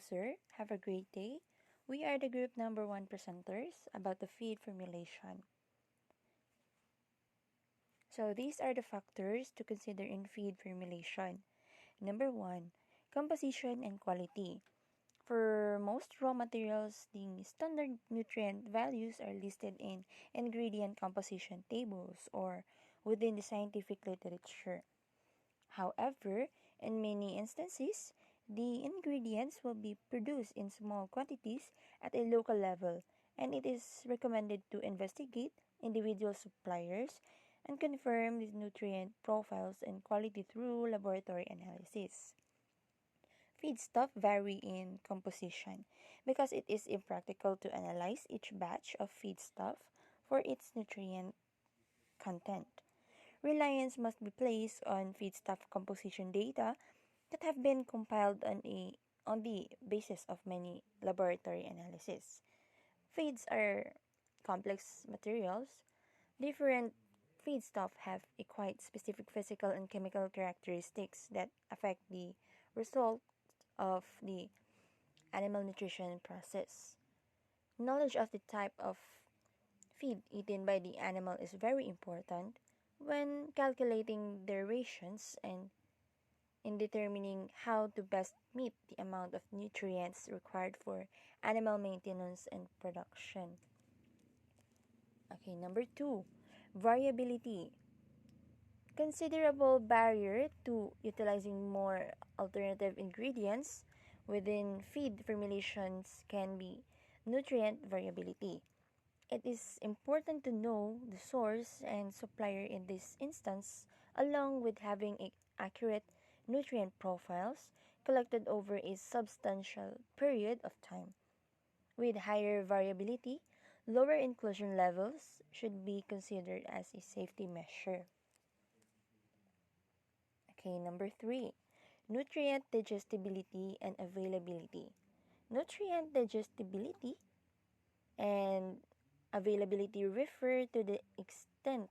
sir. Have a great day. We are the group number one presenters about the feed formulation. So, these are the factors to consider in feed formulation. Number one, composition and quality. For most raw materials, the standard nutrient values are listed in ingredient composition tables or within the scientific literature. However, in many instances, the ingredients will be produced in small quantities at a local level, and it is recommended to investigate individual suppliers and confirm the nutrient profiles and quality through laboratory analysis. Feedstuff vary in composition because it is impractical to analyze each batch of feedstuff for its nutrient content. Reliance must be placed on feedstuff composition data that have been compiled on the basis of many laboratory analysis. Feeds are complex materials. Different feedstuff have a quite specific physical and chemical characteristics that affect the result of the animal nutrition process. Knowledge of the type of feed eaten by the animal is very important when calculating their rations and in determining how to best meet the amount of nutrients required for animal maintenance and production. Okay, number two, variability. Considerable barrier to utilizing more alternative ingredients within feed formulations can be nutrient variability. It is important to know the source and supplier in this instance, along with having accurate nutrient profiles collected over a substantial period of time. With higher variability, lower inclusion levels should be considered as a safety measure. Okay, number three, nutrient digestibility and availability. Nutrient digestibility and availability refer to the extent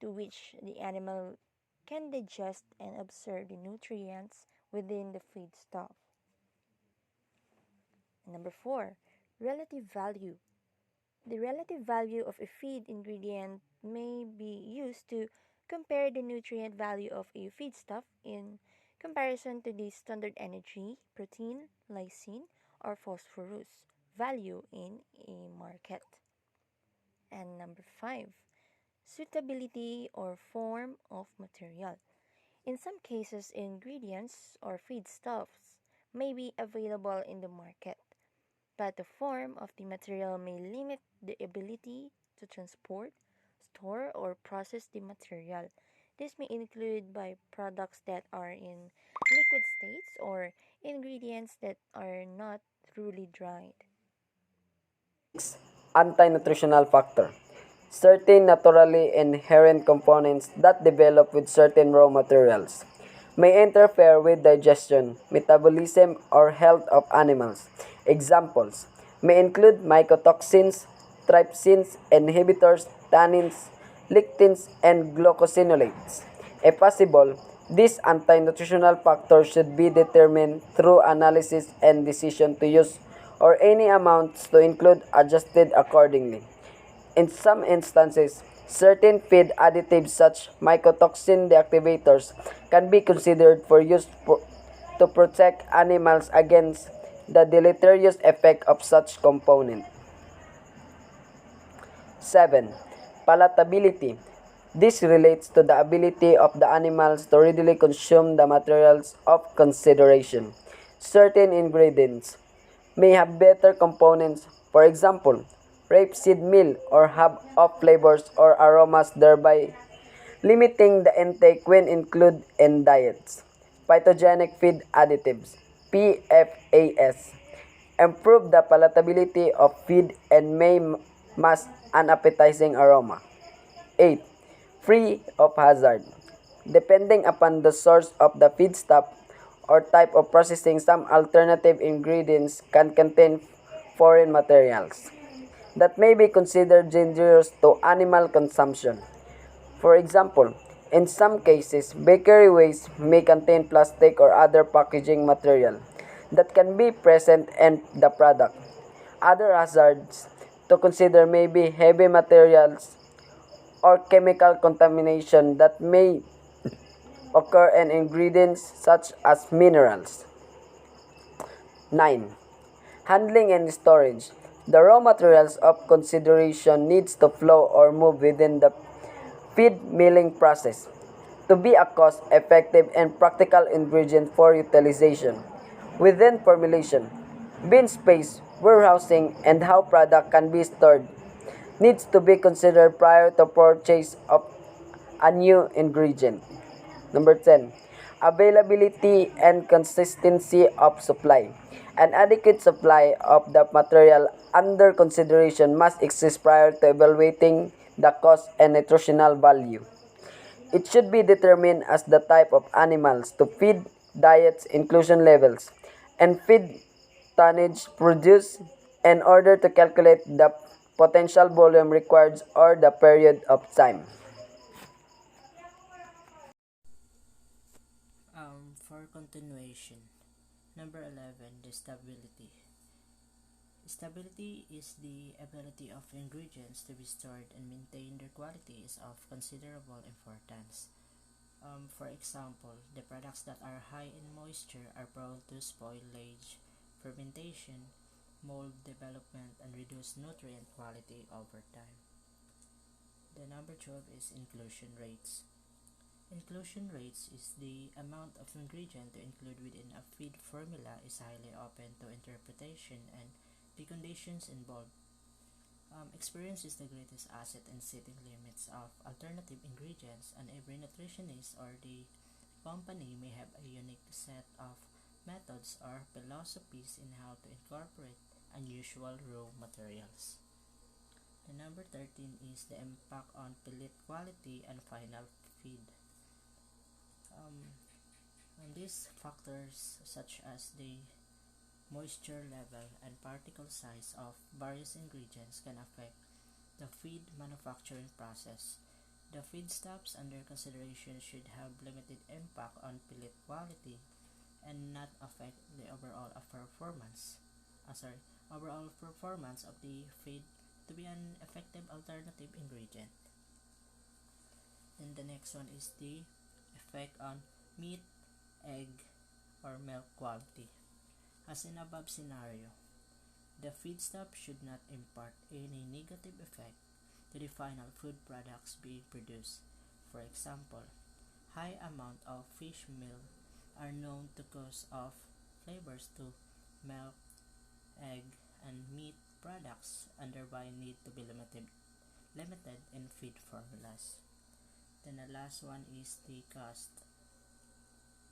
to which the animal can digest and absorb the nutrients within the feedstuff. Number four, relative value. The relative value of a feed ingredient may be used to compare the nutrient value of a feedstuff in comparison to the standard energy, protein, lysine, or phosphorus value in a market. And number five, suitability or form of material. In some cases, ingredients or feedstuffs may be available in the market, but the form of the material may limit the ability to transport, store, or process the material. This may include byproducts that are in liquid states or ingredients that are not truly dried. Anti-nutritional factor. Certain naturally inherent components that develop with certain raw materials may interfere with digestion, metabolism, or health of animals. Examples may include mycotoxins, trypsins, inhibitors, tannins, lectins, and glucosinolates. If possible, these anti-nutritional factors should be determined through analysis and decision to use or any amounts to include adjusted accordingly. In some instances, certain feed additives such mycotoxin deactivators can be considered for use to protect animals against the deleterious effect of such component. 7. Palatability. This relates to the ability of the animals to readily consume the materials of consideration. Certain ingredients may have better components, for example, rapeseed meal, or have off flavors or aromas, thereby limiting the intake when included in diets. Phytogenic feed additives, PFAS, improve the palatability of feed and may mask unappetizing aroma. 8. Free of hazard. Depending upon the source of the feedstuff or type of processing, some alternative ingredients can contain foreign materials that may be considered dangerous to animal consumption. For example, in some cases, bakery waste may contain plastic or other packaging material that can be present in the product. Other hazards to consider may be heavy materials or chemical contamination that may occur in ingredients such as minerals. 9. Handling and storage. The raw materials of consideration needs to flow or move within the feed milling process to be a cost-effective and practical ingredient for utilization. Within formulation, bin space, warehousing, and how product can be stored needs to be considered prior to purchase of a new ingredient. Number 10. Availability and consistency of supply. An adequate supply of the material under consideration must exist prior to evaluating the cost and nutritional value. It should be determined as the type of animals to feed, diets, inclusion levels, and feed tonnage produced in order to calculate the potential volume required or the period of time. For continuation, number 11, the stability. Stability is the ability of ingredients to be stored and maintain their quality is of considerable importance. For example, the products that are high in moisture are prone to spoilage, fermentation, mold development, and reduced nutrient quality over time. The number 12 is inclusion rates. Inclusion rates is the amount of ingredient to include within a feed formula is highly open to interpretation and the conditions involved. Experience is the greatest asset in setting limits of alternative ingredients, and every nutritionist or the company may have a unique set of methods or philosophies in how to incorporate unusual raw materials. The number 13 is the impact on pellet quality and final feed. These factors such as the moisture level and particle size of various ingredients can affect the feed manufacturing process. The feedstuffs under consideration should have limited impact on pellet quality and not affect the overall performance of the feed to be an effective alternative ingredient. And the next one is the effect on meat, egg, or milk quality. As in above scenario, the feedstuff should not impart any negative effect to the final food products being produced. For example, high amount of fish meal are known to cause off flavors to milk, egg, and meat products and thereby need to be limited in feed formulas. Then the last one is the cost.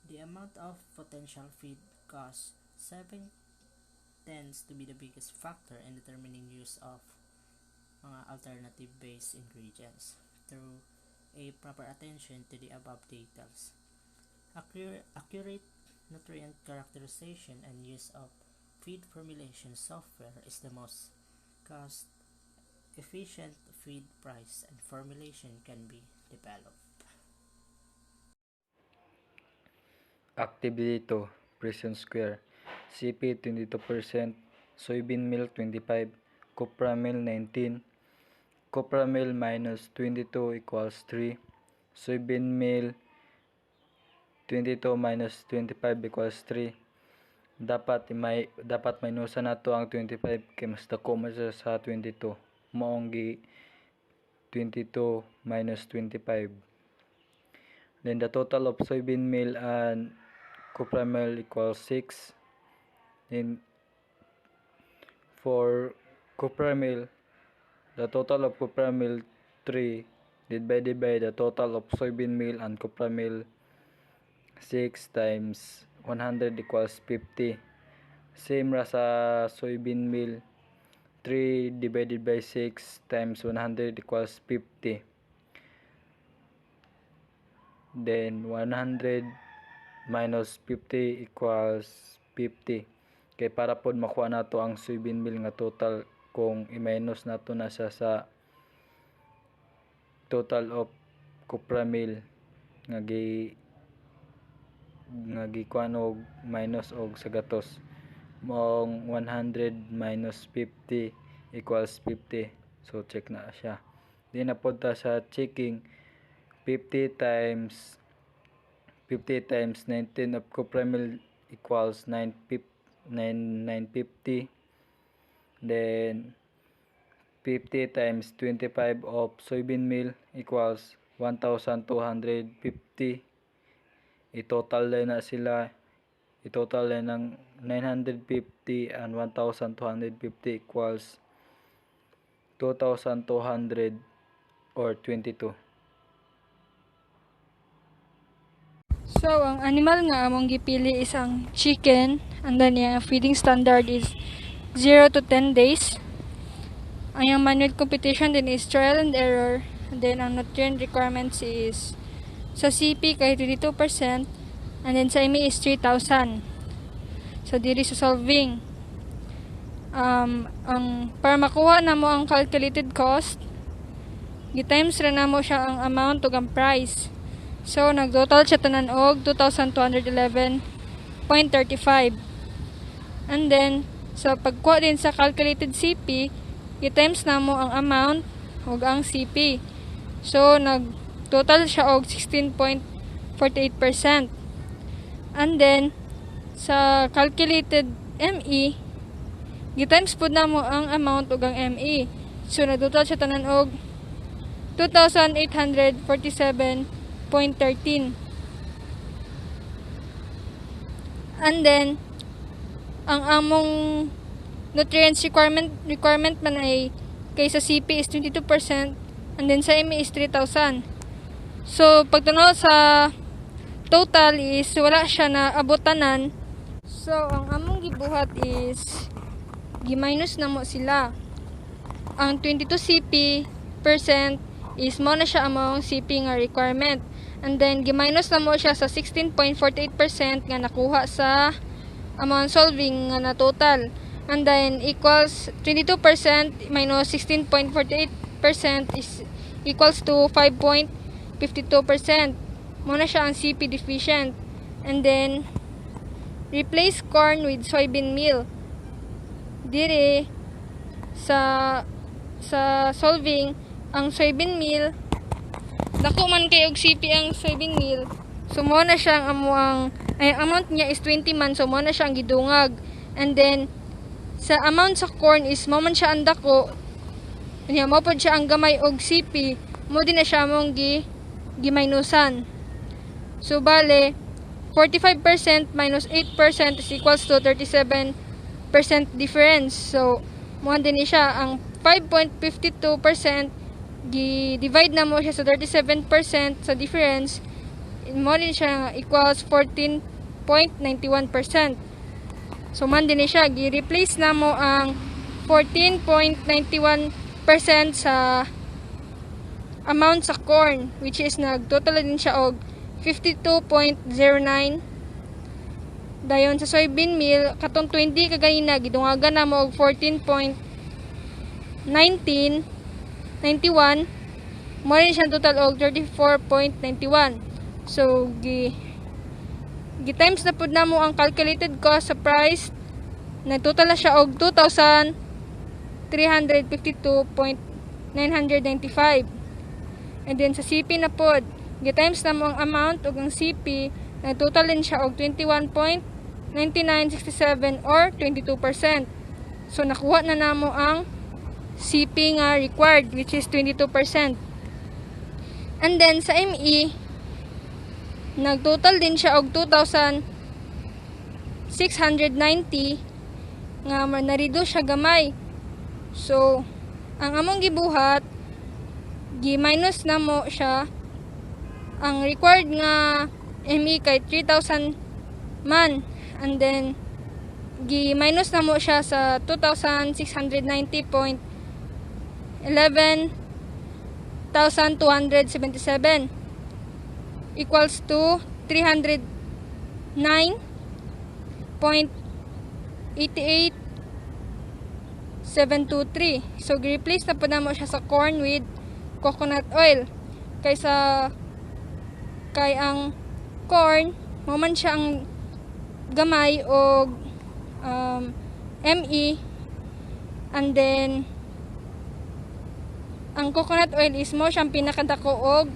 The amount of potential feed cost 7 tends to be the biggest factor in determining use of mga alternative based ingredients through a proper attention to the above details. Accurate nutrient characterization and use of feed formulation software is the most cost efficient feed price and formulation can be developed. Activity 2, Prison Square. CP 22%, soybean meal 25, copra meal 19, copra meal minus 22 equals 3, soybean meal 22 minus 25 equals 3. Dapat minusan nato ang 25 kay mas dako man siya sa 22. Maong gi 22 minus 25. Then the total of soybean meal and copra meal equals 6. Then for copra meal, the total of copra meal 3 divided by the total of soybean meal and copra meal 6 times 100 equals 50. Same ra sa soybean meal, 3 divided by 6 times 100 equals 50. Then 100 minus 50 equals 50. Kay para pod makuha nato ang soybean meal nga total kung i-minus nato na siya sa total of copra meal nga gi kuan og minus og sa gatos. mong 100 minus 50 equals 50. So check na siya. Di na punta sa checking 50 times 19 of copra meal equals 950. Then 50 times 25 of soybean meal equals 1,250. I-total na sila. I-total na ng 950 and 1,250 equals 2,200 or 22. So, ang animal nga among gipili is ang chicken, and then yung feeding standard is 0 to 10 days. Ang yung manual competition din is trial and error, and then ang nutrient requirements is sa CP kay 22%, and then sa IMI is 3,000. So, diri sa solving. Para makuha na mo ang calculated cost, gitimes ra na mo siya ang amount ug ang price. So, nagtotal siya tanan og 2,211.35. And then, sa pagkuha din sa calculated CP, i-times na mo ang amount ug ang CP. So, nagtotal siya og 16.48%. And then, sa calculated ME, i-times po na mo ang amount ug ang ME. So, nagtotal siya tanan og 2,847.13. And then, ang among nutrients requirement man ay kay sa CP is 22%, and then sa ME is 3,000. So, pagtanaw sa total is wala siya na abotanan. So, ang among gibuhat is gi-minus na mo sila. Ang 22 CP percent is mo na siya among CP nga requirement. And then, gi-minus na mo siya sa 16.48% nga nakuha sa among solving nga na total. And then, equals 22% minus 16.48% is equals to 5.52%. Muna siya ang CP deficient. And then, replace corn with soybean meal. Dire, sa solving, ang soybean meal, dako man kay og CP ang soybean meal. So, muna siya ang amount niya is 20 man. So, muna siya ang gidungag. And then, sa amount sa corn is mo man siya ang dako. Niya mo pod siya ang gamay og CP, mo din na siya mong gi-minusan. So bale 45% minus 8% is equals to 37% difference. So mo din ni siya ang 5.52% gi-divide na mo siya sa 37% sa difference. Mo din siya equals 14.91%. So, man din siya, gi-replace na mo ang 14.91% sa amount sa corn, which is nagtotal din siya og 52.09. Dayon sa soybean meal, katong 20 kaganina, gidungagan na mo og 14.91. Mo rin siya total og 34.91. So, times na pud na mo ang calculated cost sa price, nagtotal na siya og 2,352.995. And then sa CP na pud, times na mo ang amount ug ang CP, nagtotal din siya og 21.9967 or 22%. So nakuha na namo ang CP nga required, which is 22%. And then sa ME, nagtotal din siya og 2,690 nga na-reduce siya gamay. So, ang among gibuhat, gi-minus na mo siya. Ang required nga ME kay 3,000 man. And then, gi-minus na mo siya sa 2,690.11,277 equals to 309.88723. So, gi-replace na po na mo siya sa corn with coconut oil. Kay ang corn, mo man siya ang gamay o ME, and then ang coconut oil is mo siyang pinakadako og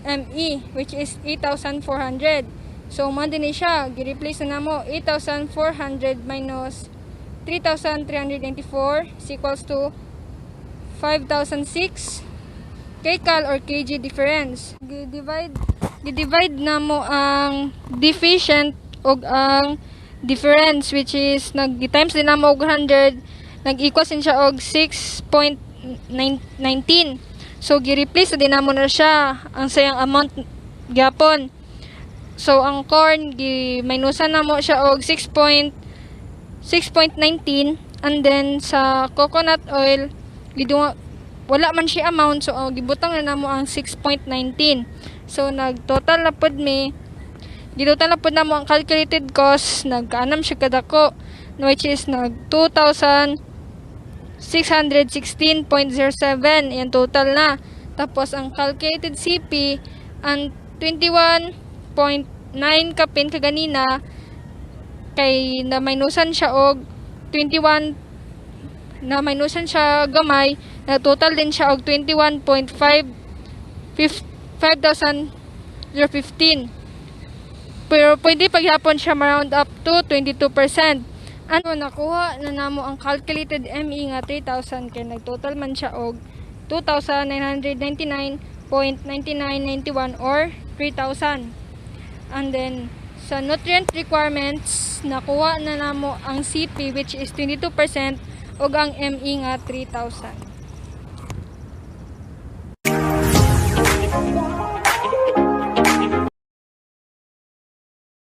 ME, which is 8,400. So mo din siya gi-replace na namo 8,400 minus 3,394 is equals to 5,006 kcal or kg difference. Gi-divide na mo ang deficient og ang difference, which is nag-times din na mo og 100, nag-equal sin siya og 6.19. So gi-replace din na mo na siya ang sayang amount gyapon. So ang corn gi-minusan na mo siya og 6.19, and then sa coconut oil wala man siya amount, so gibutang na namo ang 6.19. So nagtotal na pud gitotal na pud namo ang calculated cost, nagkaanam siya kadako, which is nag 2,616.07 yan total na. Tapos ang calculated CP ang 21.9 kapin kaganina, kay na minusan siya og 21, na minusan siya gamay, na total din siya og 5,015. Pero pwede paghapon siya ma-round up to 22%. Ano, nakuha na namo ang calculated ME nga 3,000, kay nagtotal man siya og 2,999.9991 or 3,000. And then sa nutrient requirements, nakuha na namo ang CP, which is 22%, ug ang ME nga 3,000.